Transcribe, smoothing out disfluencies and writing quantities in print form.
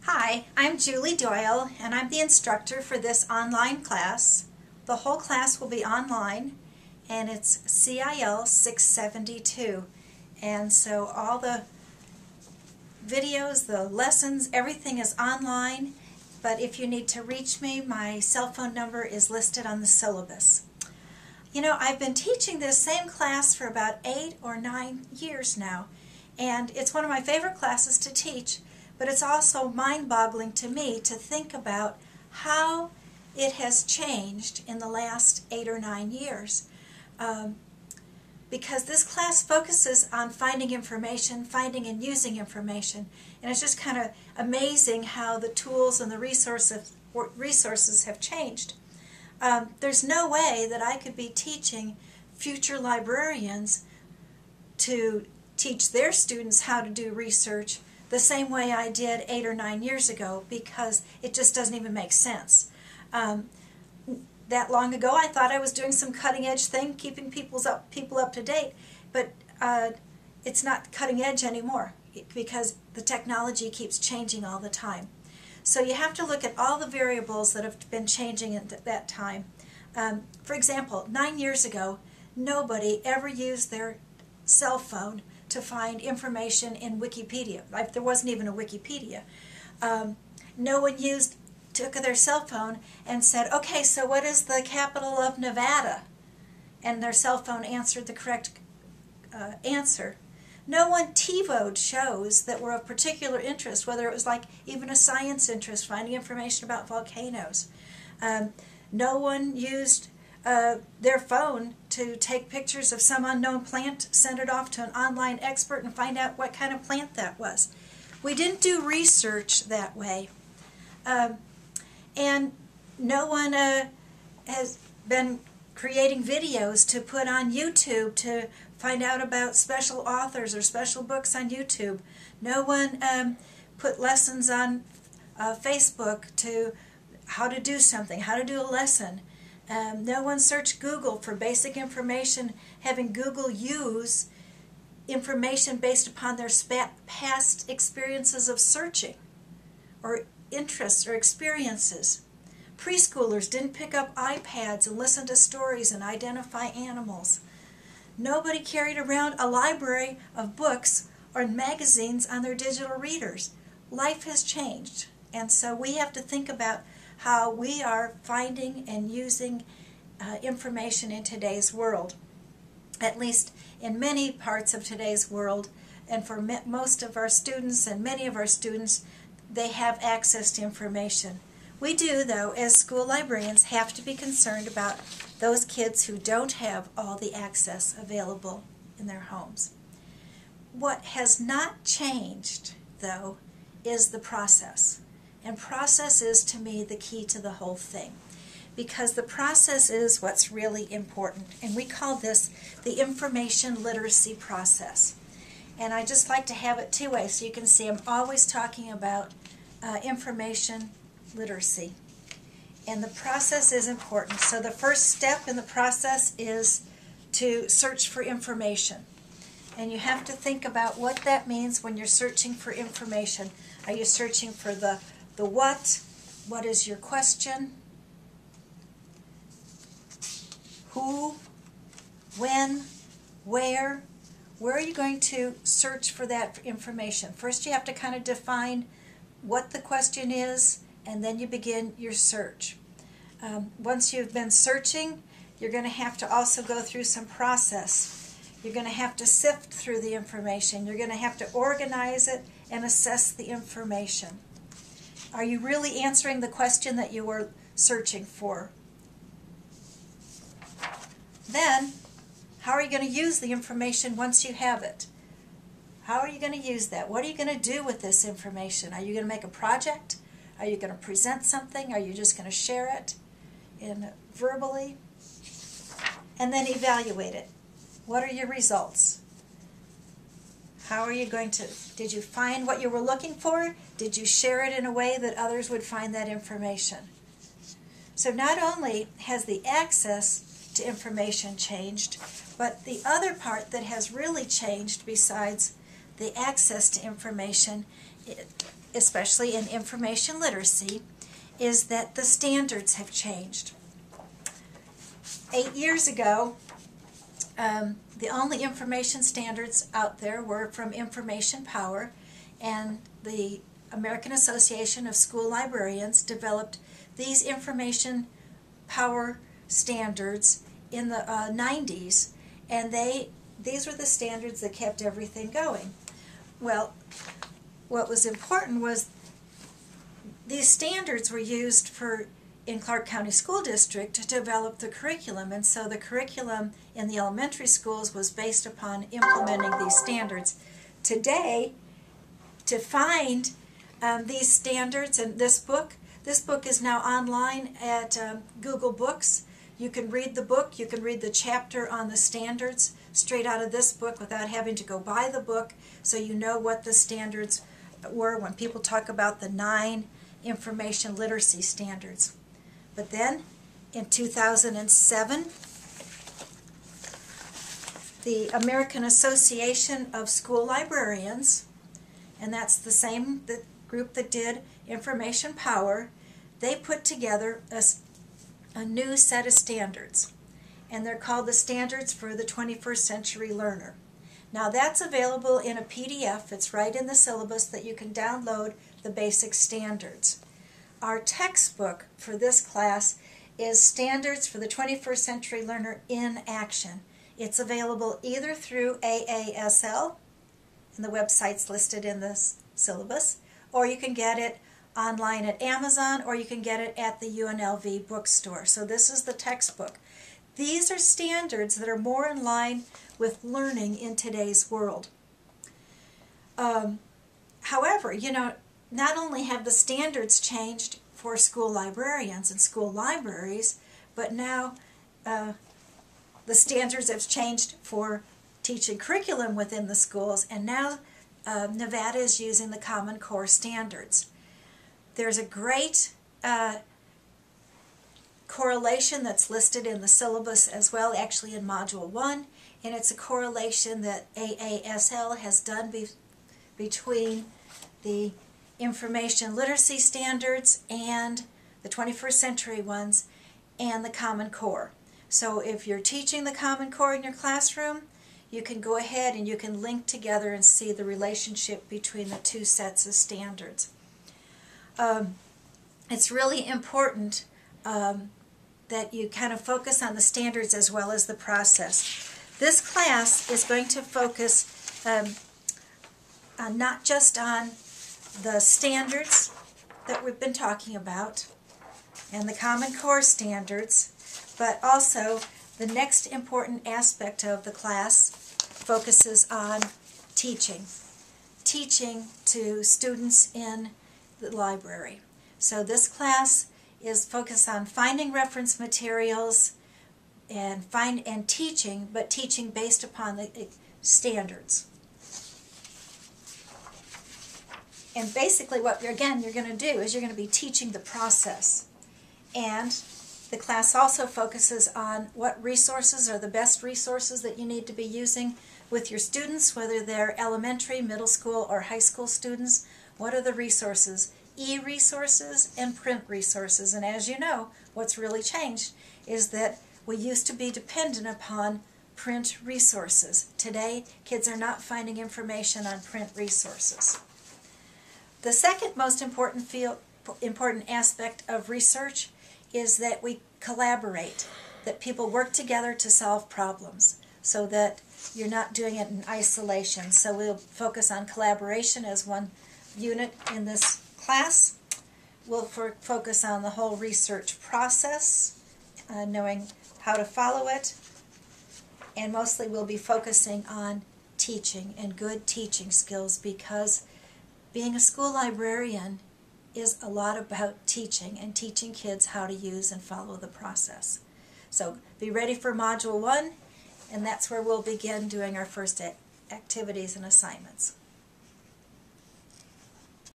Hi, I'm Julie Doyle, and I'm the instructor for this online class. The whole class will be online, and it's CIL 672. And so all the videos, the lessons, everything is online. But if you need to reach me, my cell phone number is listed on the syllabus. You know, I've been teaching this same class for about 8 or 9 years now, and it's one of my favorite classes to teach. But it's also mind-boggling to me to think about how it has changed in the last 8 or 9 years. Because this class focuses on finding information, finding and using information. And it's just kind of amazing how the tools and the resources have changed. There's no way that I could be teaching future librarians to teach their students how to do research the same way I did 8 or 9 years ago, because it just doesn't even make sense. That long ago I thought I was doing some cutting edge thing, keeping people up to date, but it's not cutting edge anymore because the technology keeps changing all the time. So you have to look at all the variables that have been changing at that time. For example, 9 years ago, nobody ever used their cell phone to find information in Wikipedia. There wasn't even a Wikipedia. No one took their cell phone and said, okay, so what is the capital of Nevada? And their cell phone answered the correct answer. No one TiVo'd shows that were of particular interest, whether it was like even a science interest, finding information about volcanoes. No one used their phone to take pictures of some unknown plant, send it off to an online expert, and find out what kind of plant that was. We didn't do research that way. And no one has been creating videos to put on YouTube to find out about special authors or special books on YouTube. No one put lessons on Facebook to how to do something, how to do a lesson. No one searched Google for basic information, having Google use information based upon their past experiences of searching or interests or experiences. Preschoolers didn't pick up iPads and listen to stories and identify animals. Nobody carried around a library of books or magazines on their digital readers. Life has changed, and so we have to think about how we are finding and using information in today's world. At least in many parts of today's world, and for most of our students and many of our students, they have access to information. We do, though, as school librarians, have to be concerned about those kids who don't have all the access available in their homes. What has not changed, though, is the process. And process is, to me, the key to the whole thing, because the process is what's really important. And we call this the information literacy process. And I just like to have it two ways so you can see I'm always talking about information literacy. And the process is important. So the first step in the process is to search for information. And you have to think about what that means when you're searching for information. Are you searching for the what? What is your question? Who? When? Where? Where are you going to search for that information? First you have to kind of define what the question is, and then you begin your search. Once you've been searching, you're going to have to also go through some process. You're going to have to sift through the information. You're going to have to organize it and assess the information. Are you really answering the question that you were searching for? Then, how are you going to use the information once you have it? How are you going to use that? What are you going to do with this information? Are you going to make a project? Are you going to present something? Are you just going to share it verbally? And then evaluate it. What are your results? How are you going to, did you find what you were looking for? Did you share it in a way that others would find that information? So not only has the access to information changed, but the other part that has really changed besides the access to information especially in information literacy, is that the standards have changed. 8 years ago, the only information standards out there were from Information Power, and the American Association of School Librarians developed these Information Power standards in the 90s, and these were the standards that kept everything going. Well, what was important was these standards were used in Clark County School District to develop the curriculum, and so the curriculum in the elementary schools was based upon implementing these standards. Today, to find these standards and this book is now online at Google Books. You can read the book, you can read the chapter on the standards straight out of this book without having to go buy the book, so you know what the standards were when people talk about the 9 information literacy standards. But then, in 2007, the American Association of School Librarians, and that's the same group that did Information Power, they put together a new set of standards, and they're called the Standards for the 21st Century Learner. Now that's available in a PDF. It's right in the syllabus that you can download the basic standards. Our textbook for this class is Standards for the 21st Century Learner in Action. It's available either through AASL, and the website's listed in the syllabus, or you can get it online at Amazon, or you can get it at the UNLV bookstore. So this is the textbook. These are standards that are more in line with learning in today's world. However, not only have the standards changed for school librarians and school libraries, but now the standards have changed for teaching curriculum within the schools, and now Nevada is using the Common Core standards. There's a great correlation that's listed in the syllabus as well, actually in Module 1, and it's a correlation that AASL has done between the information literacy standards and the 21st century ones and the Common Core. So if you're teaching the Common Core in your classroom, you can go ahead and you can link together and see the relationship between the two sets of standards. It's really important that you kind of focus on the standards as well as the process. This class is going to focus not just on the standards that we've been talking about and the Common Core standards, but also the next important aspect of the class focuses on teaching to students in the library. So this class is focused on finding reference materials and teaching, but teaching based upon the standards. And basically what, again, you're going to do is you're going to be teaching the process. And the class also focuses on what resources are the best resources that you need to be using with your students, whether they're elementary, middle school, or high school students. What are the resources? E-resources and print resources. And as you know, what's really changed is that we used to be dependent upon print resources. Today, kids are not finding information on print resources. The second most important aspect of research is that we collaborate, that people work together to solve problems, so that you're not doing it in isolation. So we'll focus on collaboration as one unit in this class. We'll focus on the whole research process, knowing how to follow it, and mostly we'll be focusing on teaching and good teaching skills, because being a school librarian is a lot about teaching and teaching kids how to use and follow the process. So be ready for Module 1, and that's where we'll begin doing our first activities and assignments.